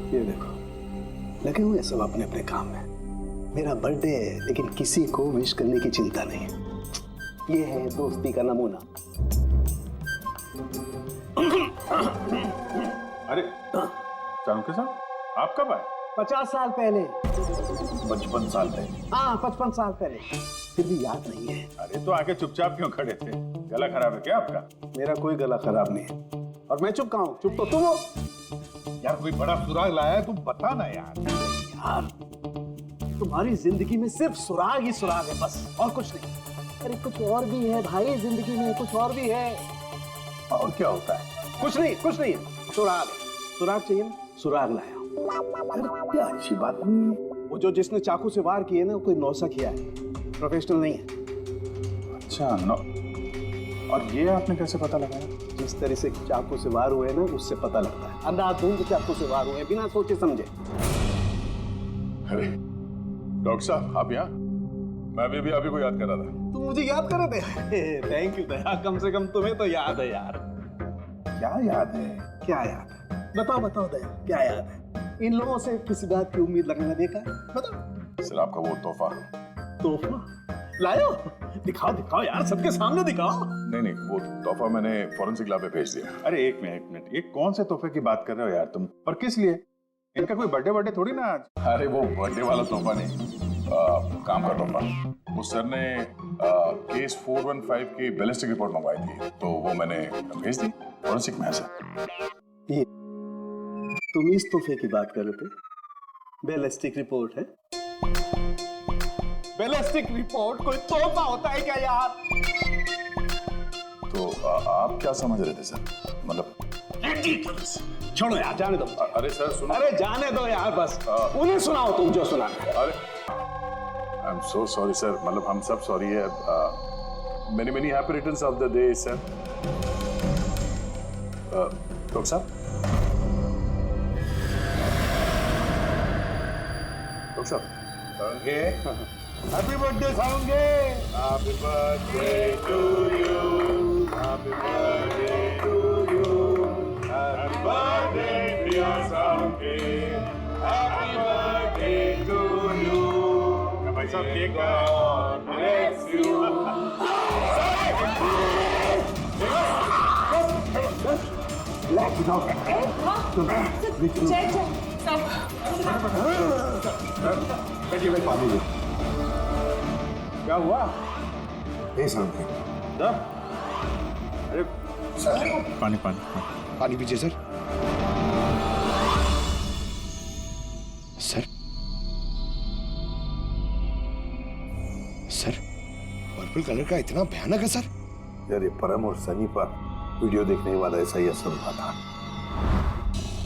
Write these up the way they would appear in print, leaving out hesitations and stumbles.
ये देखो, लगे हुए सब अपने अपने काम में। मेरा बर्थडे है लेकिन किसी को विश करने की चिंता नहीं है। ये है दोस्ती का नमूना। अरे चाणक्य साहब, आप कब आए? 50 साल पहले। 55 साल पहले? हाँ, 55 साल पहले। फिर भी याद नहीं है। अरे तो आके चुपचाप क्यों खड़े थे? गला खराब है क्या आपका? मेरा कोई गला खराब नहीं है और मैं चुप कहाँ हूँ? चुप तो तुम हो। यार कोई बड़ा सुराग लाया है, तुम बता ना यार। यार तुम्हारी जिंदगी में सिर्फ सुराग ही सुराग है, बस और कुछ नहीं। अरे कुछ और भी है भाई, जिंदगी में कुछ और भी है। और क्या होता है? कुछ नहीं, कुछ नहीं। सुराग, सुराग चाहिए ना? सुराग लाया हूं। अरे क्या अच्छी बात नहीं है। वो जो जिसने चाकू से वार किए ना, कोई नौसा किया है, प्रोफेशनल नहीं है। अच्छा नो। और ये आपने कैसे पता लगाया? जिस तरह से चाकू से वार हुए ना, उससे पता लगता है। अंधाधुंध चाकू से वार हुए, बिना सोचे समझे। अरे डॉक्टर साहब, आप यहाँ? मैं अभी को याद कर रहा था। तुम मुझे याद कर रहे थे? थैंक यू दया, कम से कम तुम्हें तो याद है यार। क्या याद है? क्या याद है? बताओ बताओ दया, क्या याद है? इन लोगों से किसी बात की उम्मीद लगाना देखा? बताओ। सर आपका वो तोहफा। तोहफा लायो? दिखाओ दिखाओ यार, सबके सामने दिखाओ। नहीं, वो तोहफा मैंने फॉरेंसिक लैब में भेज दिया। अरे एक मिनट, ये कौन से तोहफे की बात कर रहे हो यार तुम? और किस लिए? इनका कोई बर्थडे थोड़ी ना आज। अरे वो बर्थडे वाला तोहफा नहीं, काम का तोहफा। उस सर ने केस 415 की बैलिस्टिक रिपोर्ट मंगवाई थी, तो वो मैंने भेज दी। फॉरेंसिक में है सर। ये तुम इस तोहफे की बात कर रहे थे? बैलिस्टिक रिपोर्ट है? बैलिस्टिक रिपोर्ट कोई तोहफा होता है क्या यार? तो आप क्या समझ रहे थे सर? मतलब छोड़ो यार, जाने दो। अरे सर सुनो। अरे जाने दो यार, बस उन्हें सुनाओ तुम जो सुना। अरे I am so sorry sir, मतलब हम सब सॉरी है। Many happy returns of the day sir. Doctor साहब, Sange happy birthday Sange. Happy birthday to you, happy birthday to you, happy birthday dear Sange, happy birthday to you. भाई साहब cake God bless you. पानी दे। क्या हुआ? अरे पानी पानी पानी पीजिए sir. Sir sir purple colour का इतना भयानक है सर? यार ये परम और सनी पर वीडियो देखने के बाद ऐसा ही असर हुआ था।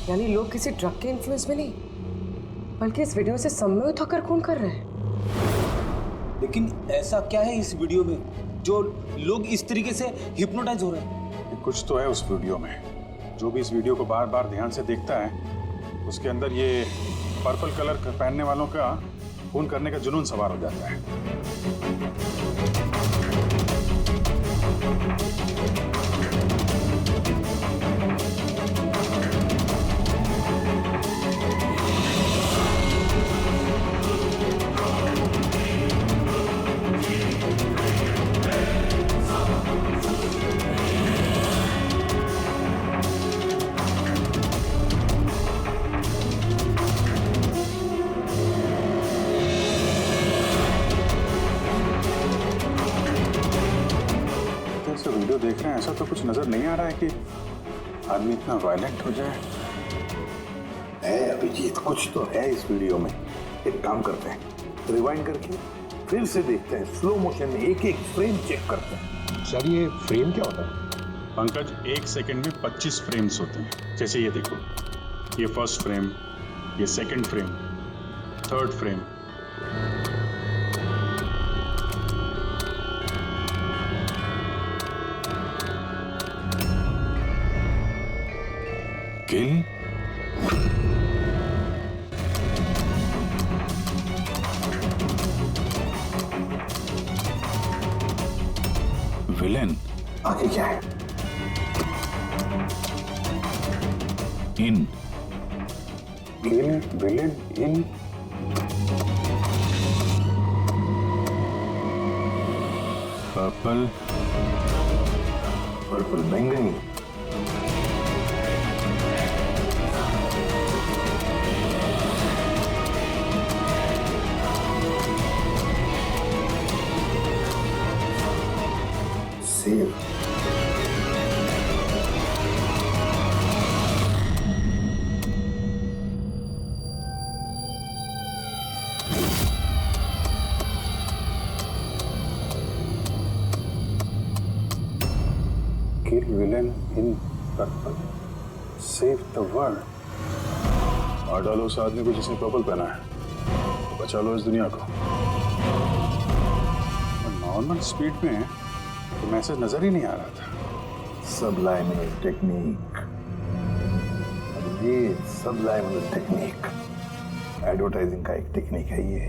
यानी लोग किसी ड्रग के इन्फ्लुएंस में नहीं, बल्कि इस वीडियो से सम्मोहित होकर खून कर रहे हैं। लेकिन ऐसा क्या है इस वीडियो में जो लोग इस तरीके से हिप्नोटाइज हो रहे हैं? कुछ तो है उस वीडियो में। जो भी इस वीडियो को बार बार ध्यान से देखता है, उसके अंदर ये पर्पल कलर पहनने वालों का खून करने का जुनून सवार हो जाता है। वीडियो देख रहे हैं, ऐसा तो कुछ नजर नहीं आ रहा है कि आदमी इतना वायलेंट हो जाए। है अभिजीत, कुछ तो है इस वीडियो में। एक काम करते हैं, रिवाइंड करके फिर से देखते हैं, स्लो मोशन में एक एक फ्रेम चेक करते हैं। सर ये फ्रेम क्या होता है? पंकज, 1 सेकंड में 25 फ्रेम्स होते हैं। जैसे ये देखो, ये फर्स्ट फ्रेम, ये सेकंड फ्रेम, थर्ड फ्रेम। किल, विलेन, आगे क्या है? इन, किल विलेन इन पर्पल पर्पल बैंगनी। Save kill villain in purple, save the world। मार डालो उस आदमी को जिसने पर्पल पहना है, बचा लो इस दुनिया को। नॉर्मल स्पीड में तो मैसेज नजर ही नहीं आ रहा था। सबलाइमिनल टेक्निक, ये सबलाइमिनल टेक्निक एडवर्टाइजिंग का एक टेक्निक है। ये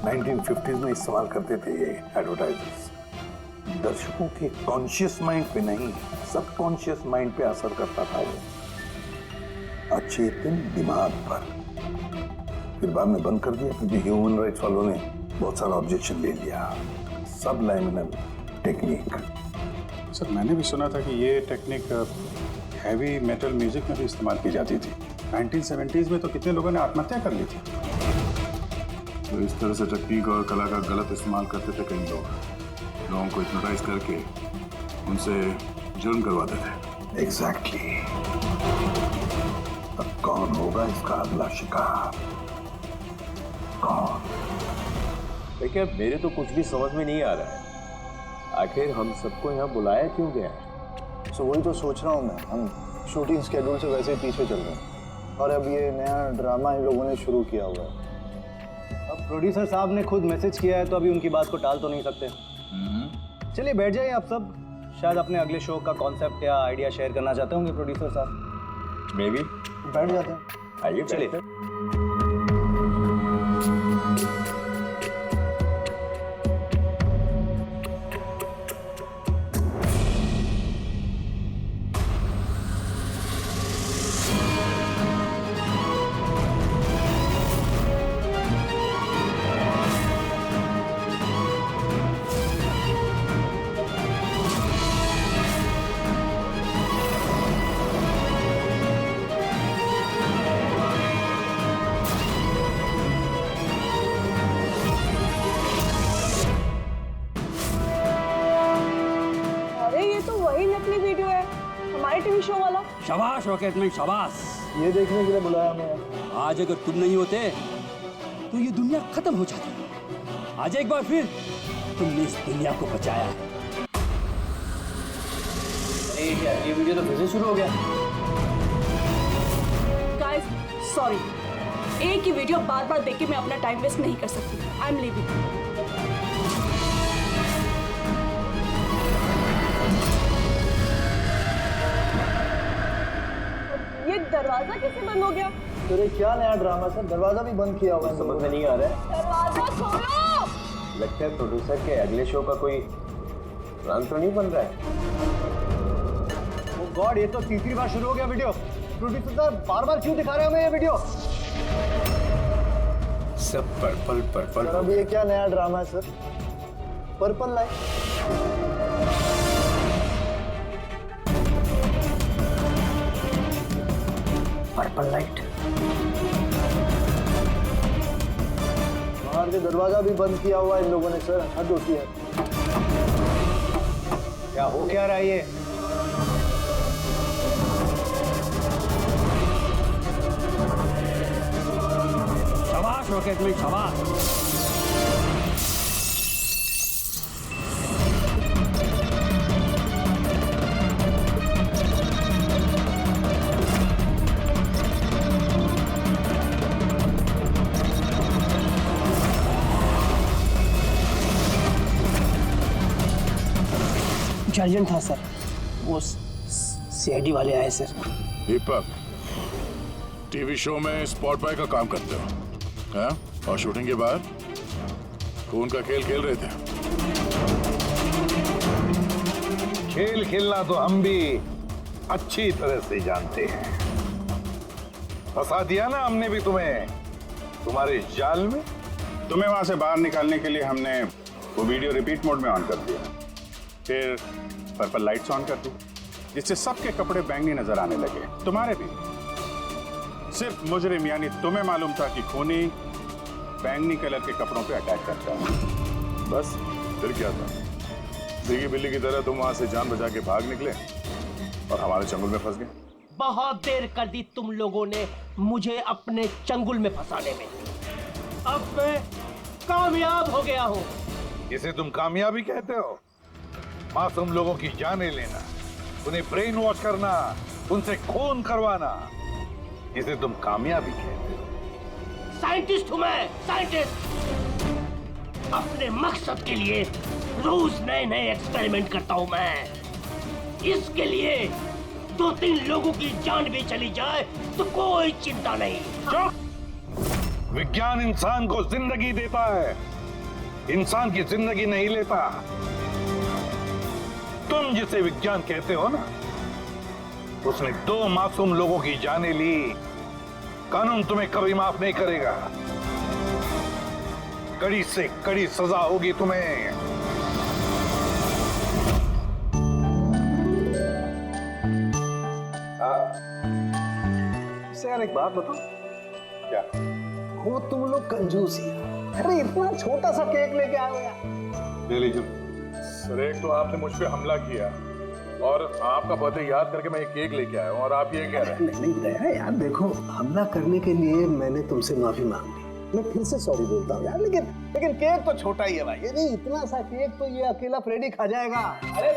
1950s में इस्तेमाल करते थे ये एडवर्टाइजर्स। दर्शकों के कॉन्शियस माइंड पे नहीं, सबकॉन्शियस माइंड पे असर करता था ये, अचेतन दिमाग पर। फिर बाद में बंद कर दिया क्योंकि ह्यूमन राइट्स वालों ने बहुत सारा ऑब्जेक्शन ले लिया। सबलाइमिनल टेक्निक। सर मैंने भी सुना था कि ये टेक्निक हैवी मेटल म्यूजिक में भी इस्तेमाल की जाती थी। 1970s में तो कितने लोगों ने आत्महत्या कर ली थी। तो इस तरह से टेक्निक और कला का गलत इस्तेमाल करते थे कई लोग, लोगों को हिप्नोटाइज करके उनसे जुर्म करवाते थे। एग्जैक्टली। अब कौन होगा इसका अगला शिकार? कौन? देखिए मेरे तो कुछ भी समझ में नहीं आ रहा है, आखिर हम सबको यहाँ बुलाया क्यों गया है? सो वही तो सोच रहा हूँ मैं। हम शूटिंग स्केड्यूल से वैसे ही पीछे चल रहे हैं और अब ये नया ड्रामा इन लोगों ने शुरू किया हुआ है। अब प्रोड्यूसर साहब ने खुद मैसेज किया है तो अभी उनकी बात को टाल तो नहीं सकते। चलिए बैठ जाइए आप सब, शायद अपने अगले शो का कॉन्सेप्ट या आइडिया शेयर करना चाहते होंगे प्रोड्यूसर साहब। मे बी बैठ जाते हैं। आइए चलिए। टीवी शो वाला। शाबाश रॉकेटमैन शाबाश। ये देखने के लिए बुलाया हमें। आज अगर तुम नहीं होते तो ये दुनिया खत्म हो जाती। आज एक बार फिर तुमने इस दुनिया को बचाया है। ये वीडियो तो फिर से शुरू हो गया। गाइस सॉरी, एक ही वीडियो बार बार देख के मैं अपना टाइम वेस्ट नहीं कर सकती। I am leaving. ये दरवाजा कैसे बंद हो गया? तो ये क्या नया ड्रामा सर, दरवाजा भी बंद किया हुआ है। समझ में नहीं आ रहा है। दरवाजा खोलो। लगता है प्रोड्यूसर के अगले शो का कोई प्लान तो नहीं बन रहा है। ओ गॉड, ये तो तीसरी बार शुरू हो गया वीडियो। प्रोड्यूसर साहब बार बार क्यों दिखा रहे हो हमें ये वीडियो? सब पर्पल पर्पल। सर अब ये क्या नया ड्रामा है sir? Purple light. Purple light. बाहर से दरवाजा भी बंद किया हुआ है इन लोगों ने सर, हद होती है। क्या हो क्या रहा है ये? शाबाश रॉकेटमैन शाबाश। अर्जेंट था सर, वो सीआईडी वाले आए सर। दीपक, टीवी शो में स्पॉट बॉय का काम करते हो, हाँ? और शूटिंग के बाद खून का खेल खेल रहे थे। खेल खेलना तो हम भी अच्छी तरह से जानते हैं, फंसा दिया ना हमने भी तुम्हें तुम्हारे जाल में। तुम्हें वहां से बाहर निकालने के लिए हमने वो वीडियो रिपीट मोड में ऑन कर दिया, फिर पर्पल लाइट्स ऑन कर दी, जिससे सबके कपड़े बैंगनी नजर आने लगे, तुम्हारे भी। सिर्फ मुजरिम यानी तुम्हें मालूम था कि खूनी बैंगनी कलर के कपड़ों पे अटैक करता है। बस फिर क्या था, सीगी बिल्ली की तरह तुम वहां से जान बचा के भाग निकले और हमारे चंगुल में फंस गए। बहुत देर कर दी तुम लोगों ने मुझे अपने चंगुल में फंसाने में। अब मैं कामयाब हो गया हूँ। इसे तुम कामयाबी कहते हो? मासूम लोगों की जानें लेना, उन्हें ब्रेन वॉश करना, उनसे खून करवाना, इसे तुम कामयाबी कहते हो? साइंटिस्ट हूं मैं, साइंटिस्ट। अपने मकसद के लिए रोज नए नए एक्सपेरिमेंट करता हूं मैं। इसके लिए 2-3 लोगों की जान भी चली जाए तो कोई चिंता नहीं। चुप! विज्ञान इंसान को जिंदगी देता है, इंसान की जिंदगी नहीं लेता। तुम जिसे विज्ञान कहते हो ना, उसने 2 मासूम लोगों की जानें ली। कानून तुम्हें कभी माफ नहीं करेगा। कड़ी से कड़ी सजा होगी तुम्हें। यार एक बात बताओ, क्या? वो तुम लोग कंजूस ही हो। अरे इतना छोटा सा केक लेके आए हो यार। ले लीजिए सर, एक तो आपने मुझ पे हमला किया और आपका बर्थडे याद करके मैं ये केक लेके आया हूँ और आप ये कह रहे हैं। नहीं दया यार, देखो हमला करने के लिए मैंने तुमसे माफी मांग ली, मैं फिर से सॉरी बोलता हूँ यार, लेकिन केक तो छोटा ही है भाई। ये नहीं, इतना सा केक तो ये अकेला फ्रेडी खा जाएगा। अरे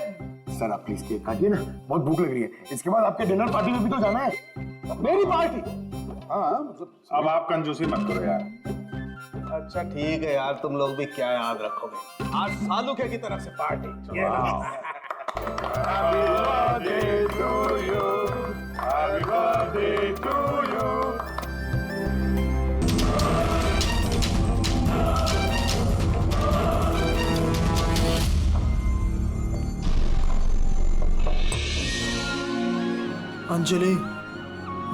सर आप प्लीज केक काटिए ना, बहुत भूख लग रही है। इसके बाद आपके डिनर पार्टी में भी तो जाना है। मेरी पार्टी? हाँ, अब आप कंजूसी मत करो यार। अच्छा ठीक है यार, तुम लोग भी क्या याद रखोगे। आज सालुके की तरफ से party. Happy birthday to you. Happy birthday to you. Anjali,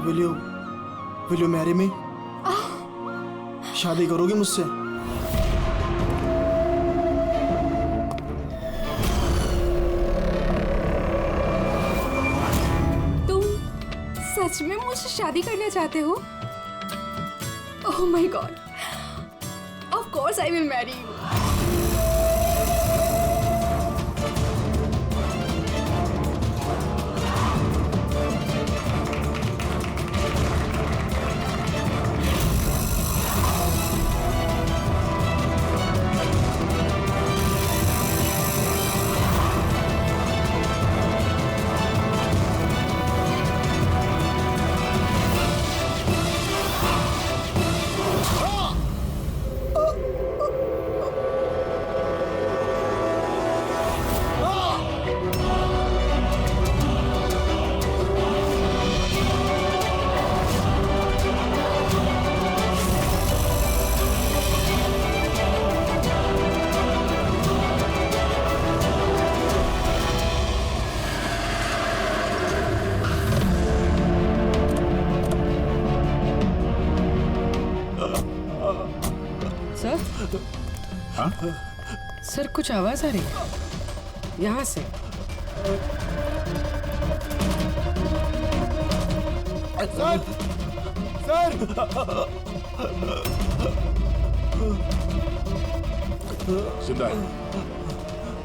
will you marry me? शादी करोगी मुझसे? तुम सच में मुझसे शादी करना चाहते हो? Oh my God, of course I will marry you. Sir कुछ आवाज आ रही है यहाँ से। सर सर जिंदा है,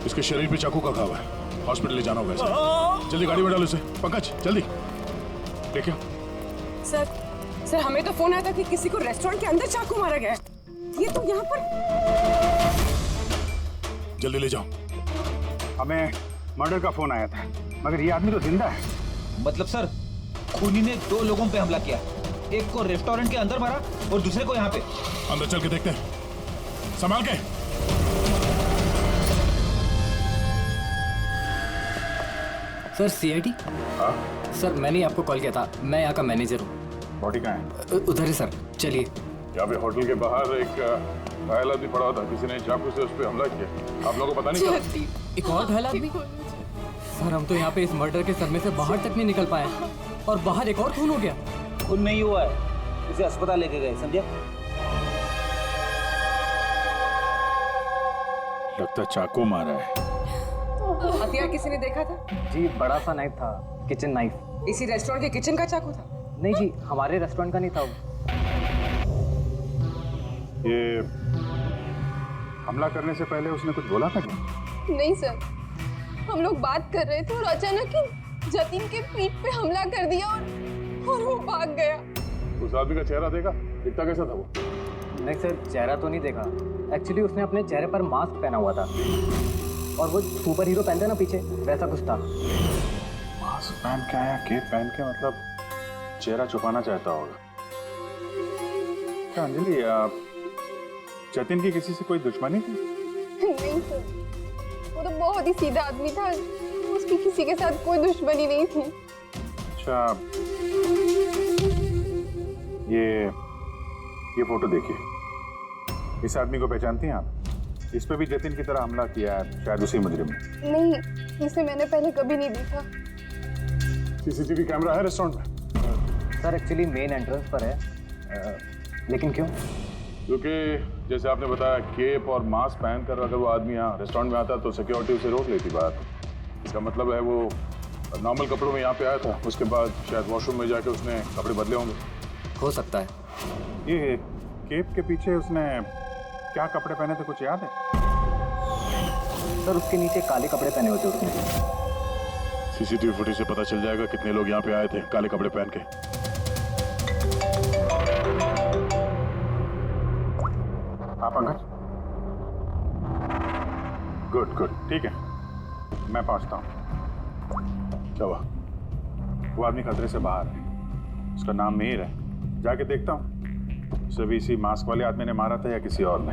इसके शरीर पे चाकू का घाव है, हॉस्पिटल ले जाना होगा इसे। जल्दी गाड़ी में डालो इसे। पंकज जल्दी लेके आओ। सर हमें तो फोन आया था कि किसी को रेस्टोरेंट के अंदर चाकू मारा गया है। ये तो यहाँ पर। जल्दी ले जाओ। हमें मर्डर का फोन आया था, मगर ये आदमी तो जिंदा है। मतलब सर, खूनी ने 2 लोगों पे हमला किया, एक को रेस्टोरेंट के अंदर मारा और दूसरे को यहाँ पे। अंदर चल के देखते हैं, संभाल के। Sir CID? हाँ सर मैंने आपको कॉल किया था, मैं यहाँ का मैनेजर हूँ। बॉडी कहाँ है? उधर है सर, चलिए। यहाँ पे होटल के बाहर एक घायल आदमी पड़ा था, किसी ने चाकू से उस पर हमला किया। आप लोगों को पता नहीं चला? एक और घायल आदमी? सर हम तो यहाँ पे इस मर्डर के सदमे से बाहर तक नहीं निकल पाए और बाहर एक और खून हो गया। खून नहीं हुआ है, इसे अस्पताल लेके गए, समझे? लगता चाकू मारा है। हथियार किसी ने देखा था? जी बड़ा सा नाइफ था, किचन नाइफ। इसी रेस्टोरेंट के किचन का चाकू था? नहीं जी, हमारे रेस्टोरेंट का नहीं था वो। ये हमला करने से पहले उसने कुछ बोला था क्या? नहीं सर, हम लोग बात कर रहे थे और अचानक ही जतिन के पीठ पे हमला कर दिया और वो भाग गया। उस आदमी का चेहरा देखा? दिखता कैसा था वो? नहीं सर, चेहरा तो नहीं देखा। एक्चुअली उसने अपने चेहरे पर मास्क पहना हुआ था और वो सुपर हीरो पहनते ना पीछे, वैसा कुछ था। मास्क पहन के आया, केप पहन के, मतलब चेहरा छुपाना चाहता होगा। क्या अंजलि, जतिन की किसी से कोई दुश्मनी थी? नहीं सर, वो तो बहुत ही सीधा आदमी था, उसकी किसी के साथ कोई दुश्मनी नहीं थी। अच्छा, ये फोटो देखिए। इस आदमी को पहचानती हैं आप? इस पे भी जतिन की तरह हमला किया है, शायद उसी मुजरिम ने। नहीं, इसे मैंने पहले कभी नहीं देखा। सीसीटीवी कैमरा है रेस्टोरेंट में? सर एक्चुअली मेन एंट्रेंस पर है, लेकिन क्यों? क्योंकि जैसे आपने बताया, केप और मास्क पहनकर अगर वो आदमी यहाँ रेस्टोरेंट में आता तो सिक्योरिटी उसे रोक लेती बात। इसका मतलब है वो नॉर्मल कपड़ों में यहाँ पे आया था, उसके बाद शायद वॉशरूम में जाके उसने कपड़े बदले होंगे। हो सकता है। ये केप के पीछे उसने क्या कपड़े पहने थे, कुछ याद है? सर उसके नीचे काले कपड़े पहने हुए थे उसने। सीसीटीवी फुटेज से पता चल जाएगा कितने लोग यहाँ पे आए थे काले कपड़े पहन के। हाँ पंकज, गुड गुड, ठीक है, मैं पहुंचता हूँ। क्या हुआ? वो आदमी खतरे से बाहर है, उसका नाम मीर है, जाके देखता हूँ उसे भी इसी मास्क वाले आदमी ने मारा था या किसी और ने।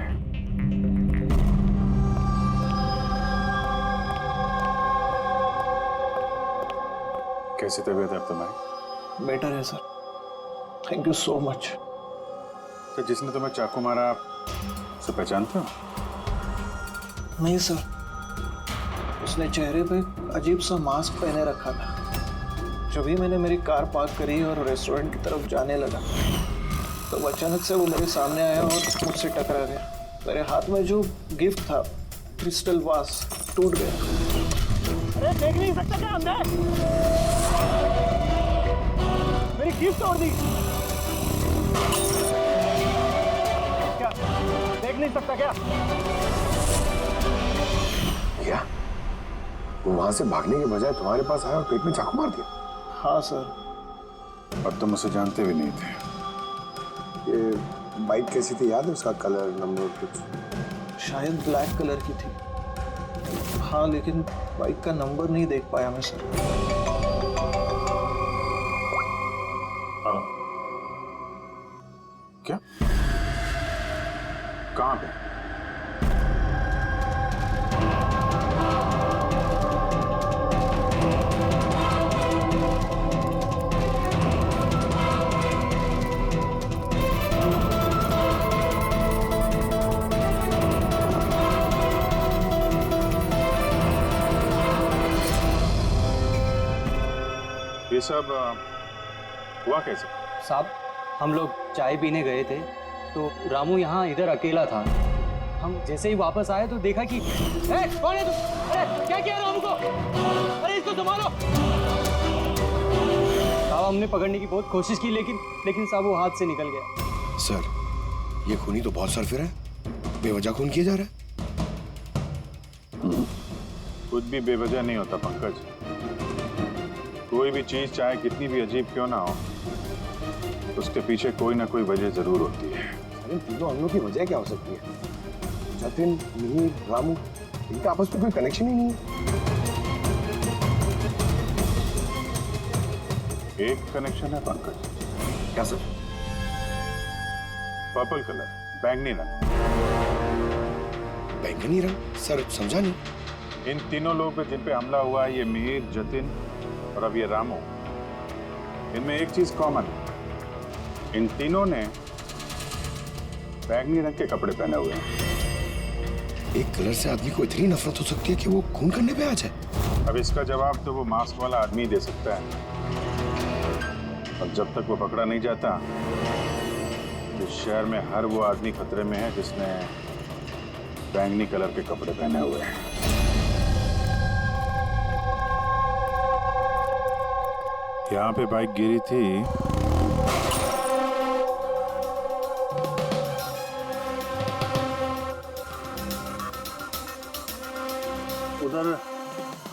कैसी तबीयत है अब तुम्हारी? बेटर है sir, thank you so much. तो जिसने तुम्हें चाकू मारा उसे पहचानते हो? नहीं सर, उसने चेहरे पे अजीब सा मास्क पहने रखा था। जब भी मैंने मेरी कार पार्क करी और रेस्टोरेंट की तरफ जाने लगा तो अचानक से वो मेरे सामने आया और मुझसे टकरा गया। मेरे हाथ में जो गिफ्ट था, क्रिस्टल वास, टूट गया। अरे देख नहीं सकता क्या अंदर? मेरी गिफ्ट तोड़ दी। क्या देख नहीं सकता क्या? क्या वो वहां से भागने के बजाय तुम्हारे पास आया और पेट में चाकू मार दिया? हाँ सर। अब तुम उसे जानते भी नहीं थे। ये बाइक कैसी थी, याद है उसका कलर, नंबर कुछ? शायद ब्लैक कलर की थी। हाँ, लेकिन बाइक का नंबर नहीं देख पाया मैं सर। क्या? कहाँ पे? ये सब हुआ कैसे? साहब हम लोग चाय पीने गए थे तो रामू यहाँ इधर अकेला था। हम जैसे ही वापस आए तो देखा कि कौन है तुम? अरे क्या किया रामू को? अरे इसको संभालो। साहब हमने पकड़ने की बहुत कोशिश की लेकिन साहब वो हाथ से निकल गया। सर, ये खूनी तो बहुत सरफिर है, बेवजह खून किया जा रहा है। कुछ भी बेवजह नहीं होता पंकज। कोई भी चीज चाहे कितनी भी अजीब क्यों ना हो, उसके पीछे कोई ना कोई वजह जरूर होती है। इन तीनों हमलों की वजह क्या हो सकती है? जतिन, मीर, रामू, इनका आपस में कोई कनेक्शन ही नहीं है। एक कनेक्शन है पंकज। क्या सर? पर्पल कलर, बैंगनी रंग। बैंगनी रंग? सर समझा नहीं। इन तीनों लोगों पे जिन पे हमला हुआ है, ये मीर, जतिन और अब ये रामू, इनमें एक चीज कॉमन है, इन तीनों ने बैंगनी रंग के कपड़े पहने हुए हैं। एक कलर से आदमी को इतनी नफरत हो सकती है कि वो खून करने पे आ जाए? अब इसका जवाब तो वो मास्क वाला आदमी दे सकता है। और जब तक वो पकड़ा नहीं जाता शहर में हर वो आदमी खतरे में है जिसने बैंगनी कलर के कपड़े पहने हुए हैं। यहाँ पे बाइक गिरी थी। उधर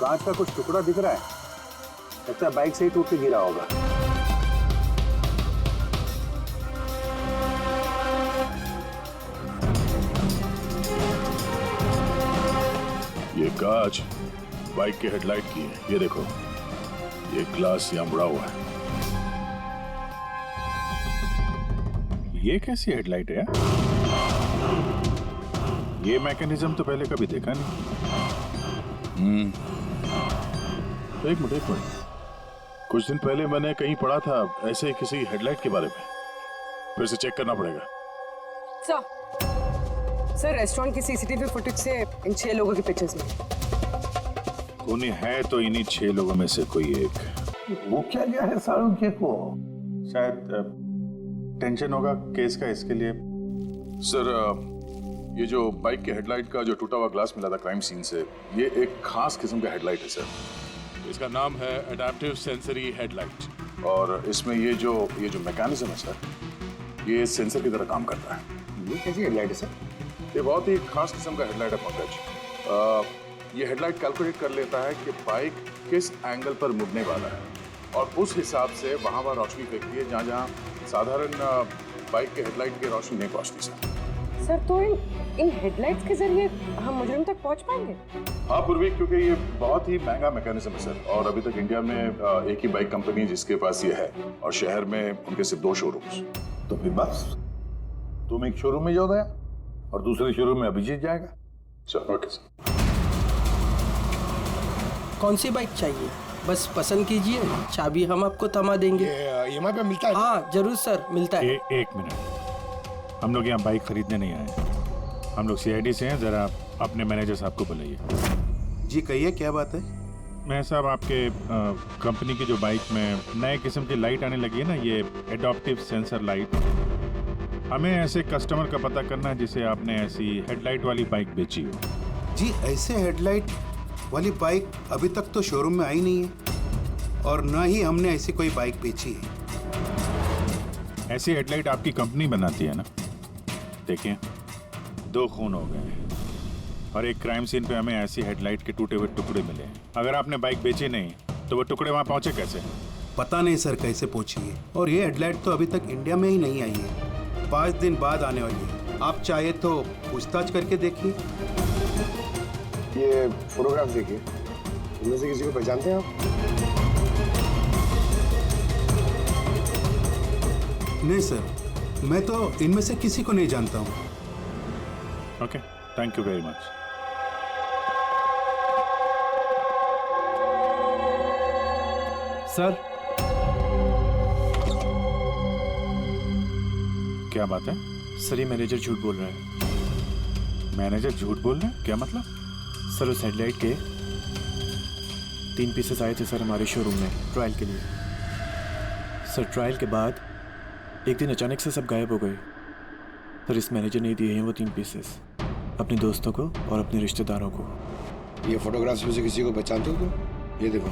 कांच का कुछ टुकड़ा दिख रहा है, लगता है बाइक से ही टूट के गिरा होगा। ये कांच बाइक के हेडलाइट की है। ये देखो, ये ग्लास यहाँ मुड़ा हुआ है। ये कैसी हेडलाइट है यार? ये मैकेनिज्म तो पहले कभी देखा नहीं। एक मिनट, कुछ दिन पहले मैंने कहीं पढ़ा था ऐसे किसी हेडलाइट के बारे में। फिर से चेक करना पड़ेगा। सर रेस्टोरेंट की सीसीटीवी फुटेज से इन 6 लोगों की पिक्चर्स में उन्हें है तो इन्हीं 6 लोगों में से कोई एक। वो क्या गया है सारुख्य को? शायद टेंशन होगा केस का, इसके लिए। सर, ये जो बाइक के हेडलाइट का जो टूटा हुआ ग्लास मिला था क्राइम सीन से, ये एक खास किस्म का हेडलाइट है सर। इसका नाम है एडेप्टिव सेंसरी हेडलाइट। और इसमें ये जो मैकेनिज्म है सर, ये सेंसर की तरह काम करता है। ये कैसी हेडलाइट है सर? ये बहुत ही खास किस्म का हेडलाइट है पंकज। ये हेडलाइट कैलकुलेट कर लेता है कि बाइक किस एंगल पर मुड़ने वाला है और उस हिसाब से वहाँ रोशनी फेंकती है जहाँ जहाँ साधारण बाइक के हेडलाइट की रोशनी नहीं पहुँचती सर। तो इन हेडलाइट्स के जरिए हम मुजरिम तक पहुँच पाएंगे? हाँ पूर्वी, क्योंकि ये बहुत ही महंगा मैकेनिज्म है सर। और अभी तक इंडिया में एक ही बाइक कंपनी जिसके पास ये है, और शहर में उनके सिर्फ 2 शोरूम्स। तो फिर बस तुम एक शोरूम में जाओ और दूसरे शोरूम में अभिजीत जाएगा। Sir okay sir. कौन सी बाइक चाहिए? बस पसंद कीजिए, चाबी हम आपको थमा देंगे। EMI पे मिलता है? हाँ जरूर सर, मिलता है। एक मिनट, हम लोग यहाँ बाइक खरीदने नहीं आए, हम लोग CID से हैं। जरा अपने मैनेजर साहब को बुलाइए। जी कहिए, क्या बात है? मैं साहब, आपके कंपनी की जो बाइक में नए किस्म की लाइट आने लगी है ना, ये एडॉप्टिव सेंसर लाइट, हमें ऐसे कस्टमर का पता करना है जिसे आपने ऐसी हेडलाइट वाली बाइक बेची हो। जी ऐसे हेडलाइट वाली बाइक अभी तक तो शोरूम में आई नहीं है और ना ही हमने ऐसी कोई बाइक बेची है। ऐसी हेडलाइट आपकी कंपनी बनाती है ना? देखिए, 2 खून हो गए हैं और एक क्राइम सीन पे हमें ऐसी हेडलाइट के टूटे हुए टुकड़े मिले हैं। अगर आपने बाइक बेची नहीं तो वो टुकड़े वहाँ पहुँचे कैसे? पता नहीं सर कैसे पहुंची है, और ये हेडलाइट तो अभी तक इंडिया में ही नहीं आई है। 5 दिन बाद आने वाली है। आप चाहे तो पूछताछ करके देखिए। ये फोटोग्राफ देखिए, इनमें से किसी को पहचानते हैं आप? नहीं सर, मैं तो इनमें से किसी को नहीं जानता हूँ। Okay, thank you very much. Sir, क्या बात है? सर ये मैनेजर झूठ बोल रहा है। मैनेजर झूठ बोल रहा है? क्या मतलब? सर उस हेडलाइट के 3 पीसेस आए थे सर हमारे शोरूम में ट्रायल के लिए। सर ट्रायल के बाद एक दिन अचानक से सब गायब हो गए। सर इस मैनेजर ने दिए हैं वो 3 पीसेस अपने दोस्तों को और अपने रिश्तेदारों को। ये फोटोग्राफ्स में से किसी को पहचानते हो तुम? ये देखो।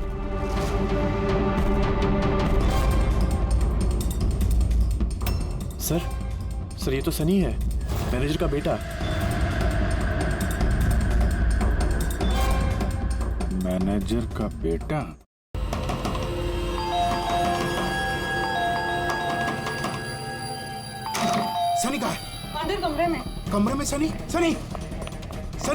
सर ये तो सनी है, मैनेजर का बेटा। मैनेजर का बेटा? सनी कहाँ है? अंदर कमरे में। कमरे में? सनी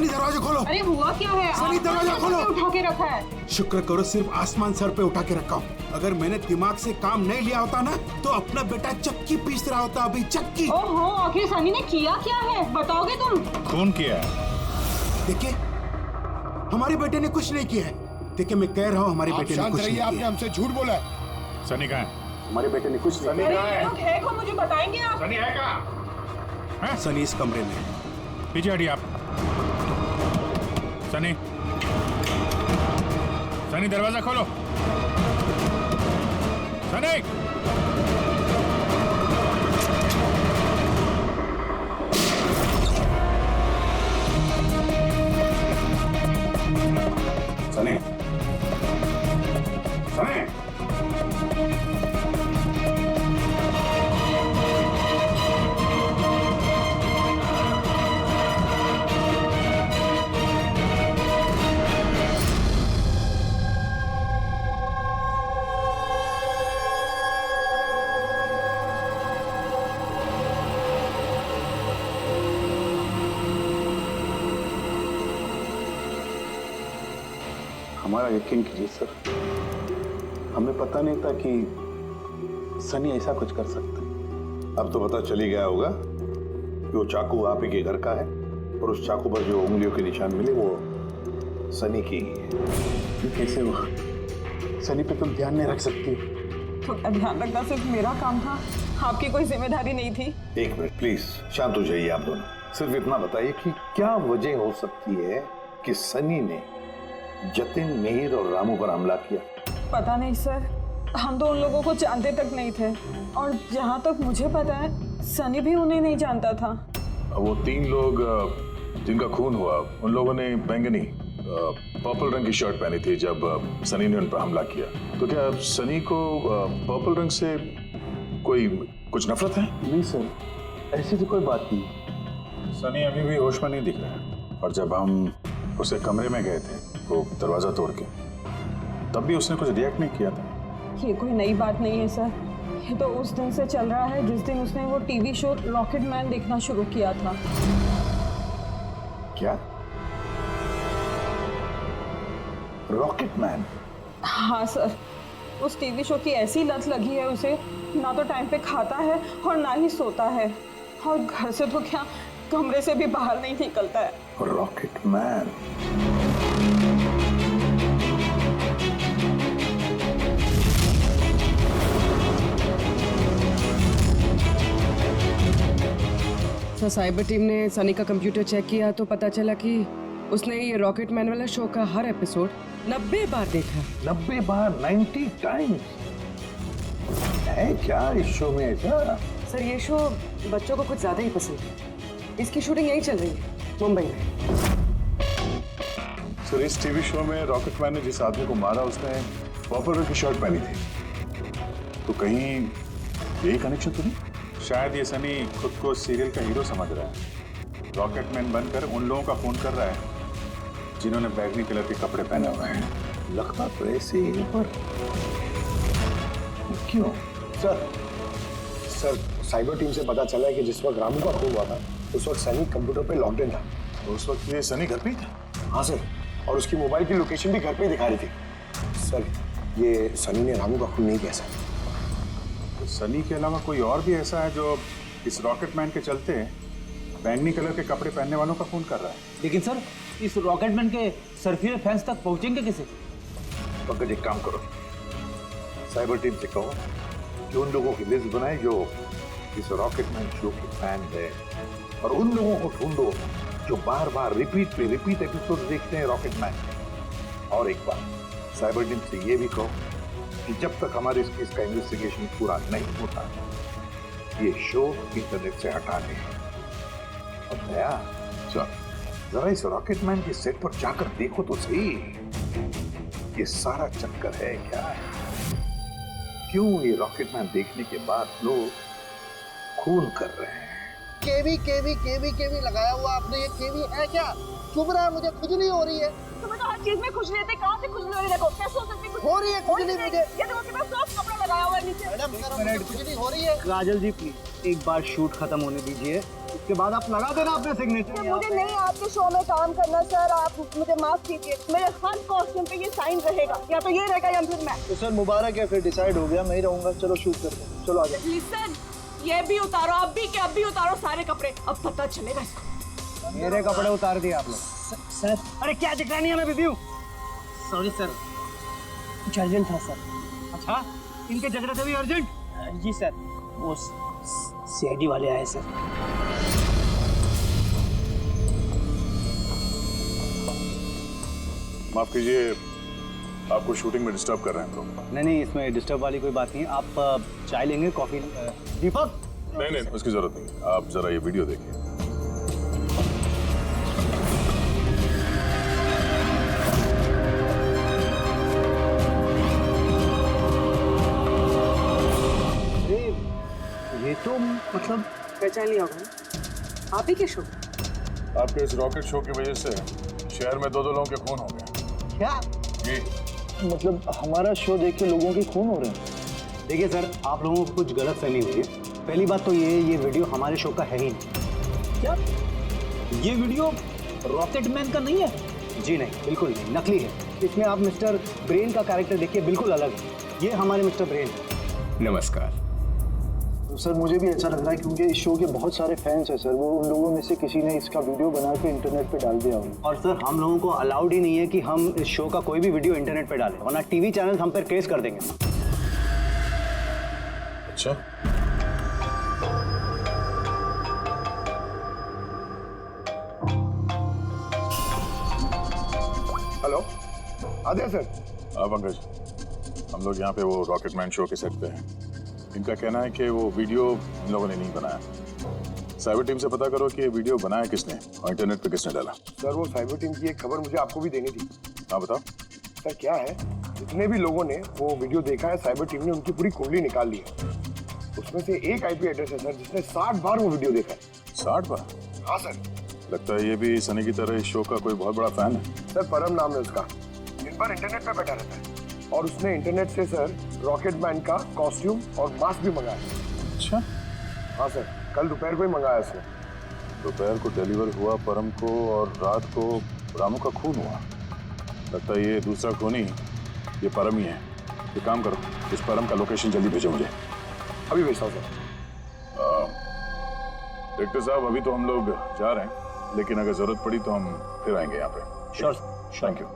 दरवाजा खोलो। अरे हुआ क्या है? सनी दरवाजा खोलो। उठा के रखा है। शुक्र करो सिर्फ आसमान सर पे उठा के रखा हूँ। अगर मैंने दिमाग से काम नहीं लिया होता ना तो अपना बेटा चक्की पीस रहा होता अभी। चक्की। ओहो, आखिर सनी ने किया क्या है, बताओगे तुम? खून किया है। देखिए, हमारे बेटे ने कुछ नहीं किया है। देखिए मैं कह रहा हूँ हमारे बेटे ने कुछ नहीं किया। आपने हमसे झूठ बोला है। सनी कहाँ है? हमारे बेटे ने कुछ नहीं किया। ये लोग है कौन, मुझे बताएंगे आप? सनी है कहाँ? सनी इस कमरे में। पीछे हटिए आप। सनी दरवाजा खोलो। सनी हमारा यकीन कीजिए सर, हमें पता नहीं था कि सनी ऐसा कुछ कर सकता है। अब तो पता चल ही गया होगा कि वो चाकू आप ही के घर का है और उस चाकू पर जो उंगलियों के निशान मिले वो सनी की ही है। कैसे हुआ? सनी पे तुम ध्यान नहीं रख सकती? थोड़ा ध्यान रखना सिर्फ मेरा काम था, आपकी कोई जिम्मेदारी नहीं थी। एक मिनट प्लीज, शांत हो जाइए आप दोनों। सिर्फ इतना बताइए कि क्या वजह हो सकती है कि सनी ने जतिन, मिहिर और रामू पर हमला किया? पता नहीं सर, हम तो उन लोगों को जानते तक नहीं थे, और जहाँ तक मुझे पता है सनी भी उन्हें नहीं जानता था। वो 3 लोग जिनका खून हुआ, उन लोगों ने बैंगनी पर्पल रंग की शर्ट पहनी थी जब सनी ने उन पर हमला किया। तो क्या सनी को पर्पल रंग से कुछ नफरत है? नहीं सर, ऐसी तो कोई बात नहीं। सनी अभी भी होश में नहीं दिख रहा है, और जब हम उसे कमरे में गए थे वो दरवाजा तोड़ के, तब भी उसने कुछ रिएक्ट नहीं किया था। ये कोई नई बात नहीं है सर, ये तो उस दिन से चल रहा है जिस दिन उसने वो टीवी शो रॉकेट मैन देखना शुरू किया था। क्या? Rocket man? हाँ सर, उस टीवी शो की ऐसी लत लगी है उसे, ना तो टाइम पे खाता है और ना ही सोता है, और घर से तो क्या कमरे से भी बाहर नहीं निकलता है। Rocket man? Sir, cyber team ने सनी का कंप्यूटर चेक किया तो पता चला कि उसने ये रॉकेट मैन वाला शो का हर एपिसोड 90 बार देखा। 90 बार? 90 टाइम्स? है क्या इस शो में ऐसा? सर, ये शो बच्चों को कुछ ज्यादा ही पसंद है। इसकी शूटिंग यहीं चल रही है, मुंबई में। सर, इस टीवी शो में रॉकेट मैन ने जिस आदमी को मारा उसने पर्पल रंग की शर्ट पहनी थी, तो कहीं यही कनेक्शन तो नहीं? शायद ये सनी खुद को सीरियल का हीरो समझ रहा है, रॉकेट मैन बनकर उन लोगों का खून कर रहा है जिन्होंने बैगनी कलर के कपड़े पहने हुए हैं। लगता तो ऐसे ही, पर क्यों? सर, साइबर टीम से पता चला है कि जिस वक्त रामू का खून हुआ था उस वक्त सनी कंप्यूटर पे लॉकडाउन था। तो उस वक्त ये सनी घर पे ही था? हाँ सर, और उसकी मोबाइल की लोकेशन भी घर पे ही दिखा रही थी। सर, ये सनी ने रामू का खून नहीं किया सर। तो सनी के अलावा कोई और भी ऐसा है जो इस रॉकेट मैन के चलते बैंगनी कलर के कपड़े पहनने वालों का खून कर रहा है? लेकिन सर, इस रॉकेटमैन के सर्फियर फैंस तक पहुंचेंगे कैसे? पंकज, एक काम करो, साइबर टीम से कहो कि उन लोगों की लिस्ट बनाए जो इस रॉकेटमैन शो के फैन है, और उन लोगों को ढूंढो जो बार बार रिपीट एपिसोड देखते हैं रॉकेटमैन। और एक बार साइबर टीम से ये भी कहो कि जब तक हमारे इस केस का इन्वेस्टिगेशन पूरा नहीं होता, ये शो इंटरनेट से हटा दें। अब दया, चल जरा इस रॉकेटमैन के सेट पर जाकर देखो तो सही, ये सारा चक्कर है क्या? क्यों ये रॉकेटमैन देखने के बाद लोग खून कर रहे हैं? केवी लगाया हुआ आपने, ये केवी है क्या? चुभ रहा है, मुझे खुजली हो रही है। तुम्हें तो हर चीज में खुजली रहती है, कहाँ से खुजली हो रही है? देखो कैसे हो सकती है? हो रही है खुजली मुझे। ये देखो कि मैं सॉफ्ट कपड़ा लगाया हुआ है नीचे। मैडम, खुजली हो रही है। काजल जी प्लीज एक बार शूट खत्म होने दीजिए, उसके बाद आप लगा देना अपने सिग्नेचर। मुझे नहीं आपके शो में काम करना सर, आप मुझे माफ कीजिए। मेरे हर कॉस्ट्यूम पे ये साइन रहेगा, या तो ये रहेगा या फिर मैं। तो सर मुबारक है, फिर डिसाइड हो गया, मैं ही रहूंगा। चलो शूट करते हैं, चलो आ जाओ। लिसन, ये भी उतारो, अब भी उतारो सारे कपड़े, अब पता चलेगा इसको। मेरे कपड़े उतार दिए आप लोग। सर, अरे क्या दिख रहा नहीं है, मैं बिजी हूँ। सॉरी सर, कुछ अर्जेंट था सर। अच्छा, इनके झगड़े से भी अर्जेंट? जी सर, वो सीआईडी वाले आए सर। माफ कीजिए, आपको शूटिंग में डिस्टर्ब कर रहे हैं हम लोग। नहीं, इसमें डिस्टर्ब वाली कोई बात नहीं। आप चाय लेंगे, कॉफी? दीपक? नहीं, उसकी जरूरत नहीं। आप जरा ये वीडियो देखिए। ये तो मतलब पहचान लिया होगा, आप ही के शो? आपके इस रॉकेट शो की वजह से शहर में 2 लोगों के खून हो गए। क्या? जी। मतलब हमारा शो देख के लोगों के खून हो रहे हैं? देखिए सर, आप लोगों को कुछ गलत फहमी हुई है। पहली बात तो ये वीडियो हमारे शो का है ही नहीं। क्या? ये वीडियो रॉकेटमैन का नहीं है? जी नहीं, बिल्कुल नहीं, नकली है। इसमें आप मिस्टर ब्रेन का कैरेक्टर देखिए, बिल्कुल अलग है। ये हमारे मिस्टर ब्रेन है। नमस्कार। तो सर मुझे भी अच्छा लग रहा है क्योंकि इस शो के बहुत सारे फैंस हैं सर। वो उन लोगों में से किसी ने इसका वीडियो बना के इंटरनेट पे डाल दिया होगा। और सर हम लोगों को अलाउड ही नहीं है कि हम इस शो का कोई भी वीडियो इंटरनेट पे डालें, वरना टीवी चैनल हम पर केस कर देंगे। अच्छा, हेलो, आदित्य सर। पंकज, हम लोग यहाँ पे वो रॉकेटमैन शो के सेट पे हैं। इनका कहना है कि वो वीडियो इन लोगों ने नहीं बनाया। साइबर टीम से पता करो कि ये वीडियो बनाया किसने और इंटरनेट पे किसने डाला। सर वो साइबर टीम की एक खबर मुझे आपको भी देनी थी। हाँ बताओ। सर क्या है, जितने भी लोगों ने वो वीडियो देखा है, साइबर टीम ने उनकी पूरी कुंडली निकाल ली है। उसमें से एक आईपी एड्रेस है सर जिसने 60 बार वो वीडियो देखा है। 60 बार? हाँ सर। लगता है ये भी सनी की तरह इस शो का कोई बहुत बड़ा फैन है। सर परम नाम है उसका, दिन भर इंटरनेट पे बैठा रहता है और उसने इंटरनेट से सर रॉकेटमैन का कॉस्ट्यूम और मास्क भी मंगाया। अच्छा। हाँ सर, कल दोपहर को ही मंगाया उसने। दोपहर को डिलीवर हुआ परम को और रात को रामू का खून हुआ। लगता है ये दूसरा खूनी ये परम ही है। ये काम करो, इस परम का लोकेशन जल्दी भेजो मुझे। अभी भेजता हूँ सर। डायरेक्टर साहब, अभी तो हम लोग जा रहे हैं, लेकिन अगर जरूरत पड़ी तो हम फिर आएंगे यहाँ पे। Sure, thank you.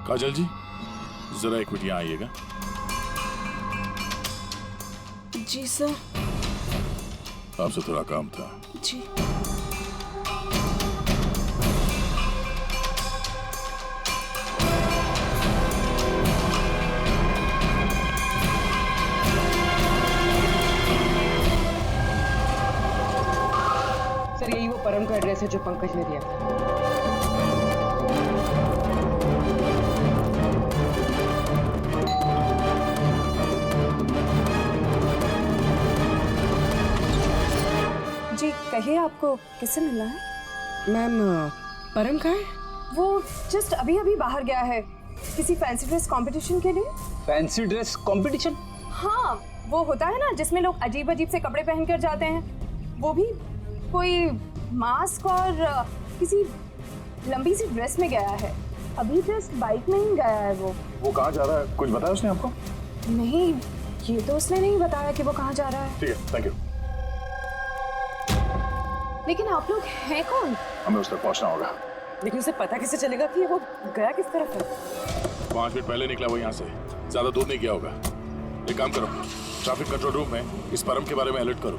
Kajal ji, जरा एक मिनट यहाँ आइएगा। जी सर। आपसे थोड़ा काम था। जी। सर यही वो परम का एड्रेस है जो पंकज ने दिया था। जी कहिए, आपको किससे मिलना है? मैम, परम कहाँ है? वो जस्ट अभी अभी बाहर गया है किसी फैंसी ड्रेस कंपटीशन के लिए। Fancy dress competition? हाँ, वो होता है ना जिसमें लोग अजीब अजीब से कपड़े पहनकर जाते हैं। वो भी कोई मास्क और किसी लंबी सी ड्रेस में गया है। अभी जस्ट बाइक में ही गया है वो कहाँ जा रहा है, कुछ बताया उसने आपको? नहीं, ये तो उसने नहीं बताया कि वो कहाँ जा रहा है। ठीक है, थैंक यू। लेकिन आप लोग हैं कौन? हमें उस तक पहुंचना होगा। लेकिन उसे पता कैसे चलेगा कि वो गया किस तरफ है? 5 मिनट पहले निकला वो यहाँ से, ज्यादा दूर नहीं गया होगा। एक काम करो, ट्रैफिक कंट्रोल रूम में इस परम के बारे में अलर्ट करो।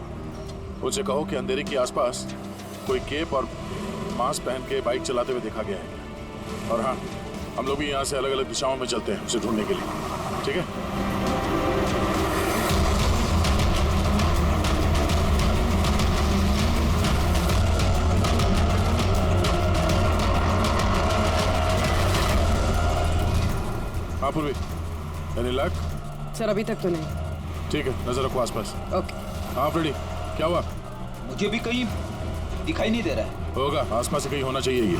उनसे कहो कि अंधेरे के आसपास कोई केप और मास्क पहन के बाइक चलाते हुए देखा गया है। और हाँ, हम लोग भी यहाँ से अलग अलग दिशाओं में चलते हैं उसे ढूंढने के लिए। ठीक है? हाँ पूर्वी, एनी लक? सर अभी तक तो नहीं। ठीक है, नजर रखो आसपास। ओके। हाँ फ्रेडी, क्या हुआ? मुझे भी कहीं दिखाई नहीं दे रहा है। होगा, आसपास से कहीं होना चाहिए ये।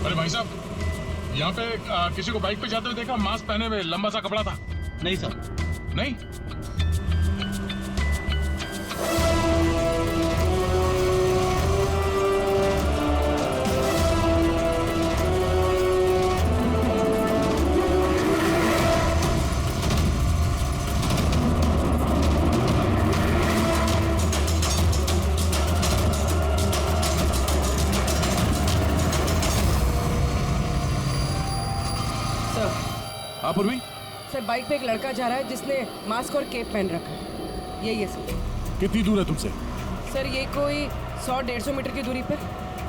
अरे भाई साहब, यहाँ पे किसी को बाइक पे जाते हुए देखा, मास्क पहने हुए, लंबा सा कपड़ा था। नहीं सर। नहीं? हाँ पूर्वी? सर बाइक पे एक लड़का जा रहा है जिसने मास्क और केप पहन रखा है। यही है सर। कितनी दूर है तुमसे? सर ये कोई 100-150 मीटर की दूरी पर।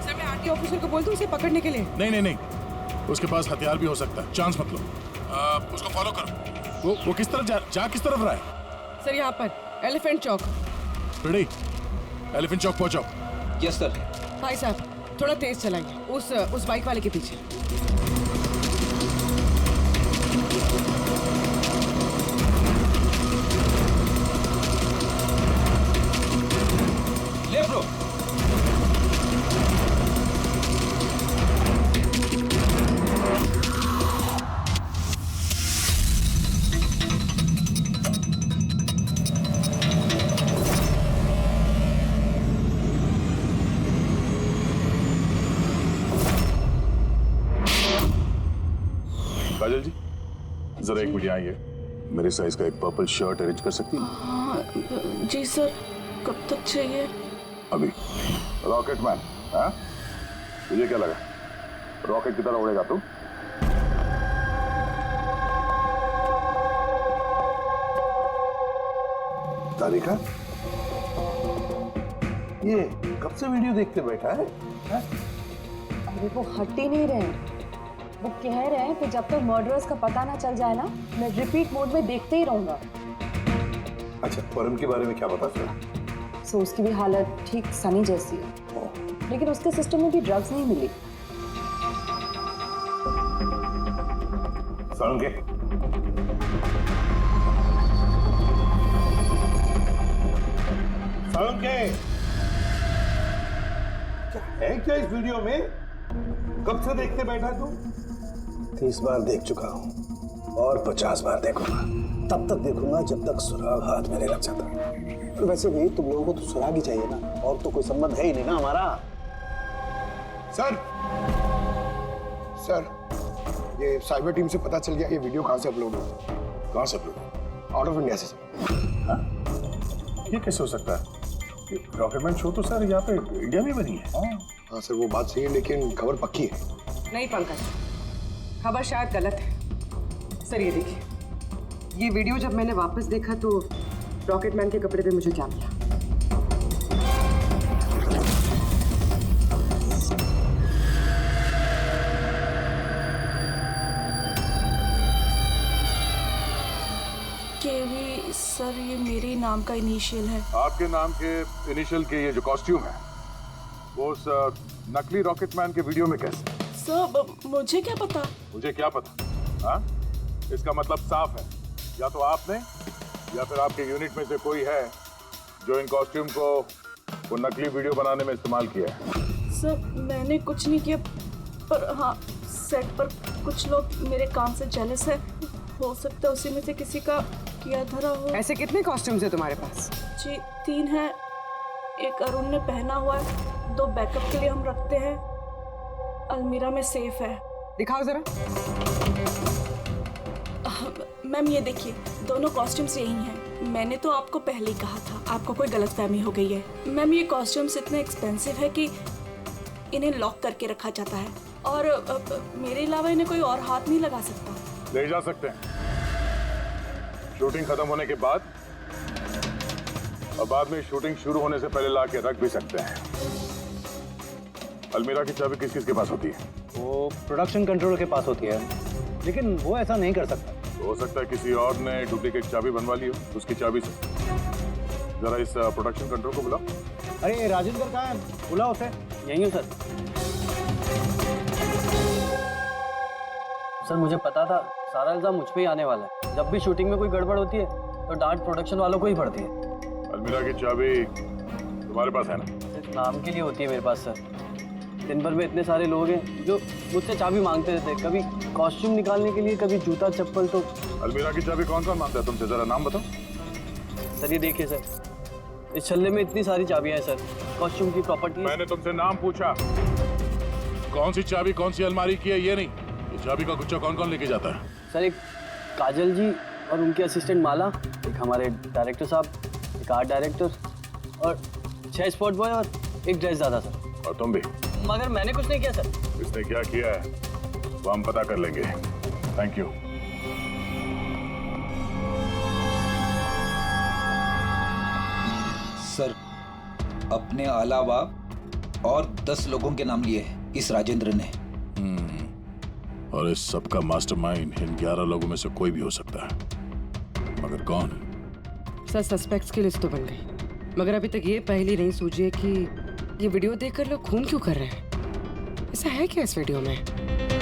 सर मैं आरटी ऑफिसर को बोल दूं उसे पकड़ने के लिए? नहीं नहीं नहीं, उसके पास हथियार भी हो सकता है, चांस मत लो। उसको फॉलो करो। वो किस तरफ जा किस तरफ रहा है? सर यहाँ पर एलिफेंट चौक। रेडी, एलिफेंट चौक पहुंचो। Yes sir. भाई साहब थोड़ा तेज चलाइए, उस बाइक वाले के पीछे। लेफ्ट रो। जरा एक मिनट आइए, मेरे साइज का एक पर्पल शर्ट अरेंज कर सकती हैं? हाँ जी सर, कब तक चाहिए? अभी। रॉकेटमैन, हाँ? तुझे क्या लगा रॉकेट की तरह उड़ेगा तू? तारिका, ये कब से वीडियो देखते बैठा है? अरे वो हट ही नहीं रहे। वो कह रहे हैं कि जब तक मर्डरर्स का पता ना चल जाए ना, मैं रिपीट मोड में देखते ही रहूंगा। अच्छा, परम के बारे में क्या पता चला? सो उसकी भी हालत ठीक सनी जैसी है, लेकिन उसके सिस्टम में भी ड्रग्स नहीं मिली। सड़क के क्या है क्या इस वीडियो में? कब से देखते बैठा तू? 30 बार देख चुका हूं और 50 बार देखूंगा। तब तक देखूंगा जब तक सुराग हाथ में नहीं लग जाता। और वैसे भी तुम लोगों को तो सुराग ही चाहिए ना, और तो कोई संबंध है ही नहीं ना हमारा। सर, सर, ये साइबर टीम से पता चल गया ये वीडियो कहाँ से अपलोड हुआ। कहाँ से अपलोड? आउट ऑफ इंडिया से सर। हाँ? ये कैसे हो सकता है? रॉकेटमैन शो तो सर यहाँ पे इंडिया में बनी है। हाँ सर, वो बात सही है, लेकिन खबर पक्की है। नहीं पंकज, खबर शायद गलत है। सर ये देखिए, ये वीडियो जब मैंने वापस देखा तो रॉकेटमैन के कपड़े पे मुझे क्या मिला? केवी सर, ये मेरे नाम का इनिशियल है। आपके नाम के इनिशियल के ये जो कॉस्ट्यूम है वो उस नकली रॉकेटमैन के वीडियो में कैसे? सर मुझे क्या पता? मुझे क्या पता? हाँ? इसका मतलब साफ है, या तो आपने या फिर आपके यूनिट में से कोई है जो इन कॉस्ट्यूम को वो नकली वीडियो बनाने में इस्तेमाल किया है। सर मैंने कुछ नहीं किया, पर हाँ सेट पर कुछ लोग मेरे काम से जेलस है। हो सकता है उसी में से किसी का किया धरा हो। ऐसे कितने कॉस्ट्यूम्स है तुम्हारे पास? जी 3 है। एक अरुण ने पहना हुआ है, 2 बैकअप के लिए हम रखते हैं। अलमीरा में सेफ है। दिखाओ जरा। मैम ये देखिए, दोनों कॉस्ट्यूम्स यही हैं। मैंने तो आपको पहले ही कहा था, आपको कोई गलतफहमी हो गई है। मैम ये कॉस्ट्यूम्स इतने एक्सपेंसिव है कि इन्हें लॉक करके रखा जाता है, और मेरे अलावा इन्हें कोई और हाथ नहीं लगा सकता। ले जा सकते हैं शूटिंग खत्म होने के बाद, और बाद में शूटिंग शुरू होने से पहले ला के रख भी सकते हैं। अलमीरा की चाबी किस किस के पास होती है? वो प्रोडक्शन कंट्रोल के पास होती है, लेकिन वो ऐसा नहीं कर सकता। हो सकता है किसी और ने डुप्लीकेट चाबी बनवा ली हो उसकी चाबी से। जरा इस प्रोडक्शन कंट्रोल को बुलाओ। अरे राजेंद्र कहाँ है? बुलाओ उसे। यही हूँ सर। सर मुझे पता था सारा इल्जाम मुझ पे ही आने वाला है। जब भी शूटिंग में कोई गड़बड़ होती है तो डांट प्रोडक्शन वालों को ही पड़ती है। अलमीरा की चाबी तुम्हारे पास है ना? सिर्फ नाम के लिए होती है मेरे पास सर। दिन भर में इतने सारे लोग हैं जो मुझसे चाबी मांगते रहते हैं, कभी कॉस्ट्यूम निकालने के लिए, कभी जूता चप्पल। तो अलमीरा की चाबी कौन कौन मांगता है तुमसे? जरा नाम बताओ। सर ये देखिए सर, इस छल्ले में इतनी सारी चाबियां हैं सर, कॉस्ट्यूम की, प्रॉपर्टी। मैंने तुमसे नाम पूछा, कौन सी चाबी कौन सी अलमारी की है, ये नहीं। ये चाबी का गुच्छा कौन कौन लेके जाता है? सर एक काजल जी और उनके असिस्टेंट माला, एक हमारे डायरेक्टर साहब, एक आर्ट डायरेक्टर, और 6 स्पॉट बॉय और एक ड्रेस दादा सर। और तुम भी? मगर मैंने कुछ नहीं किया सर। इसने क्या किया है वो हम पता कर लेंगे। Thank you. सर अपने अलावा और 10 लोगों के नाम लिए हैं इस राजेंद्र ने। और इस सबका मास्टरमाइंड इन 11 लोगों में से कोई भी हो सकता है, मगर कौन? सर सस्पेक्ट्स की लिस्ट तो बन गई, मगर अभी तक ये पहली नहीं सूझी है कि ये वीडियो देखकर लोग खून क्यों कर रहे हैं। ऐसा है क्या इस वीडियो में?